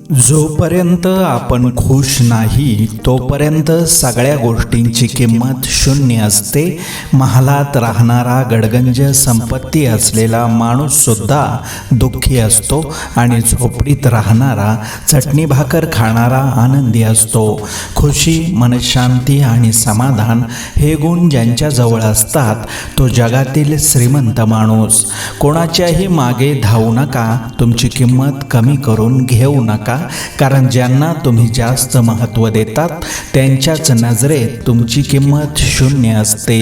जोपर्यंत आपण खुश नाही तोपर्यंत सगळ्या गोष्टींची किंमत शून्य असते. महालात राहणारा गडगंज संपत्ती असलेला माणूस सुद्धा दुःखी असतो आणि झोपडीत राहणारा चटणी भाकर खाणारा आनंदी असतो. खुशी, मनशांती आणि समाधान हे गुण ज्यांच्याजवळ असतात तो जगातील श्रीमंत माणूस. कोणाच्याही मागे धावू नका, तुमची किंमत कमी करून घेऊ नका, कारण ज्यांना तुम्ही जास्त महत्त्व देतात त्यांच्याच नजरेत तुमची किंमत शून्य असते.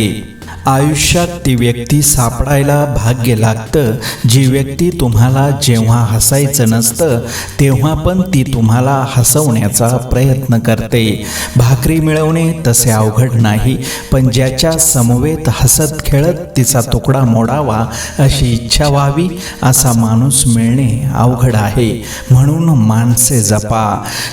आयुष्यात ती व्यक्ती सापडायला भाग्य लागतं, जी व्यक्ती तुम्हाला जेव्हा हसायचं नसतं तेव्हा पण ती तुम्हाला हसवण्याचा प्रयत्न करते. भाकरी मिळवणे तसे अवघड नाही, पण ज्याच्या समवेत हसत खेळत तिचा तुकडा मोडावा अशी इच्छा व्हावी असा माणूस मिळणे अवघड आहे. म्हणून माणसे जपा.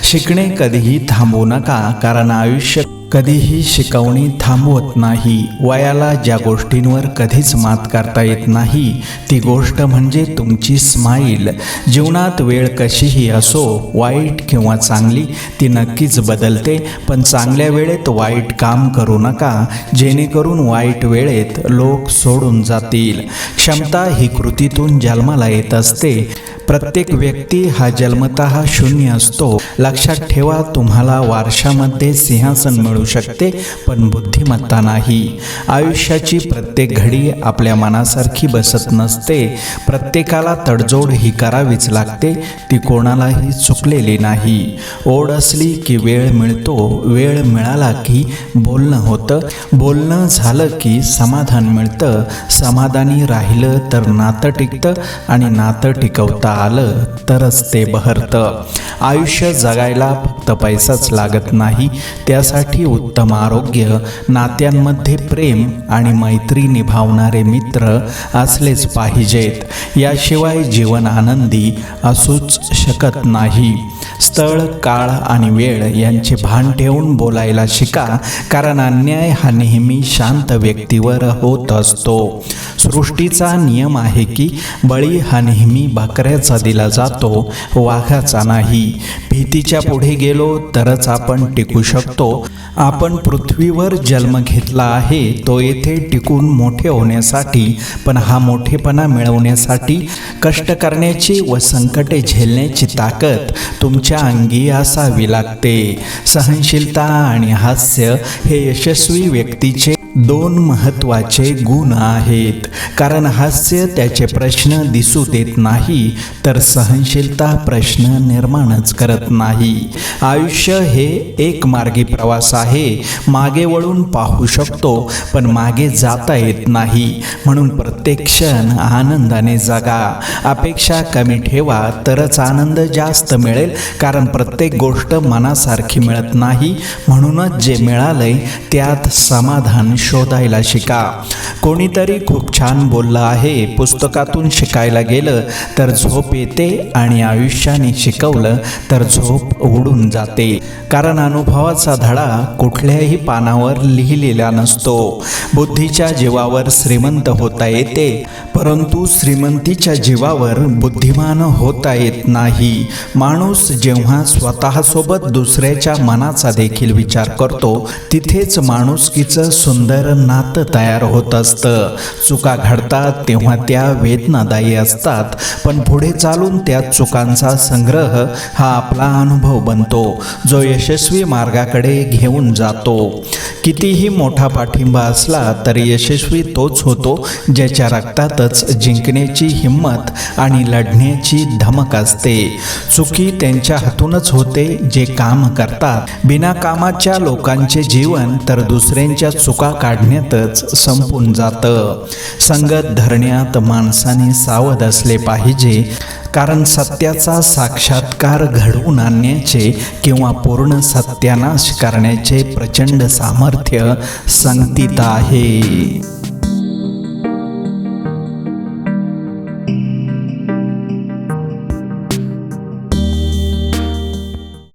शिकणे कधीही थांबवू नका, कारण आयुष्य कधीही शिकवणी थांबवत नाही. वयाला ज्या गोष्टींवर कधीच मात करता येत नाही ती गोष्ट म्हणजे तुमची स्माईल. जीवनात वेळ कशीही असो, वाईट किंवा चांगली, ती नक्कीच बदलते, पण चांगल्या वेळेत वाईट काम करू नका, जेणेकरून वाईट वेळेत लोक सोडून जातील. क्षमता ही कृतीतून जन्माला येत असते. प्रत्येक व्यक्ती हा जन्मतः शून्य असतो. लक्षात ठेवा, तुम्हाला वारशामध्ये सिंहासन मिळू शकते पण बुद्धिमत्ता नाही. आयुष्याची प्रत्येक घडी आपल्या मनासारखी बसत नसते. प्रत्येकाला तडजोड ही करावीच लागते, ती कोणालाही चुकलेली नाही. ओढ असली की वेळ मिळतो, वेळ मिळाला की बोलणं होतं, बोलणं झालं की समाधान मिळतं, समाधानी राहिलं तर नातं टिकतं आणि नातं टिकवता आलं तरच ते बहरतं. आयुष्य जगायला फक्त पैसाच लागत नाही, त्यासाठी उत्तम आरोग्य, नात्यांमध्ये प्रेम आणि मैत्री निभावणारे मित्र असलेच पाहिजेत. याशिवाय जीवन आनंदी असूच शकत नाही. स्थळ, काळ आणि वेळ यांचे भान ठेवून बोलायला शिका, कारण अन्याय हा नेहमी शांत व्यक्तीवर होत असतो. सृष्टीचा नियम आहे की बळी हा नेहमी बकऱ्याचा दिला जातो, वाघाचा नाही. भीतीच्या पुढे गेलो तरच आपण टिकू शकतो. आपण पृथ्वीवर जन्म घेतला आहे तो येथे टिकून मोठे होण्यासाठी, पण हा मोठेपणा मिळवण्यासाठी कष्ट करण्याची व संकटे झेलण्याची ताकद तुमच्या अंगी असावी लागते. सहनशीलता आणि हास्य हे यशस्वी व्यक्तीचे दोन महत्त्वाचे गुण आहेत, कारण हास्य त्याचे प्रश्न दिसू देत नाही तर सहनशीलता प्रश्न निर्माणच करत नाही. आयुष्य हे एक मार्गी प्रवास आहे. मागे वळून पाहू शकतो पण मागे जाता येत नाही. म्हणून प्रत्येक क्षण आनंदाने जगा. अपेक्षा कमी ठेवा तरच आनंद जास्त मिळेल, कारण प्रत्येक गोष्ट मनासारखी मिळत नाही. म्हणूनच जे मिळालंय त्यात समाधान शोधायला शिका. कोणीतरी खूप छान बोललं आहे, पुस्तकातून शिकायला गेलं तर झोप येते आणि आयुष्याने शिकवलं तर झोप उडून जाते, कारण अनुभवाचा धडा कुठल्याही पानावर लिहिलेला नसतो. बुद्धीच्या जीवावर श्रीमंत होता येते, परंतु श्रीमंतीच्या जीवावर बुद्धिमान होता येत नाही. माणूस जेव्हा स्वतःसोबत दुसऱ्याच्या मनाचा देखील विचार करतो तिथेच माणुसकीचं सुंदर नातं तयार होत असतं. चुका घडतात तेव्हा त्या वेदनादायी असतात, पण पुढे चालून त्या चुकांचा संग्रह हा आपला अनुभव बनतो, जो यशस्वी मार्गाकडे घेऊन जातो. कितीही मोठा पाठिंबा असला तरी यशस्वी तोच होतो ज्याच्या रक्तातच जिंकण्याची हिंमत आणि लढण्याची धमक असते. चुकी त्यांच्या हातूनच होते जे काम करतात. बिना कामाच्या लोकांचे जीवन तर दुसऱ्यांच्या चुका काढण्यातच संपून जातं. संगत धरण्यात माणसाने सावध असले पाहिजे, कारण सत्याचा साक्षात्कार घडवून आणण्याचे किंवा पूर्ण सत्यानाश करण्याचे प्रचंड सामर्थ्य संगतीत आहे.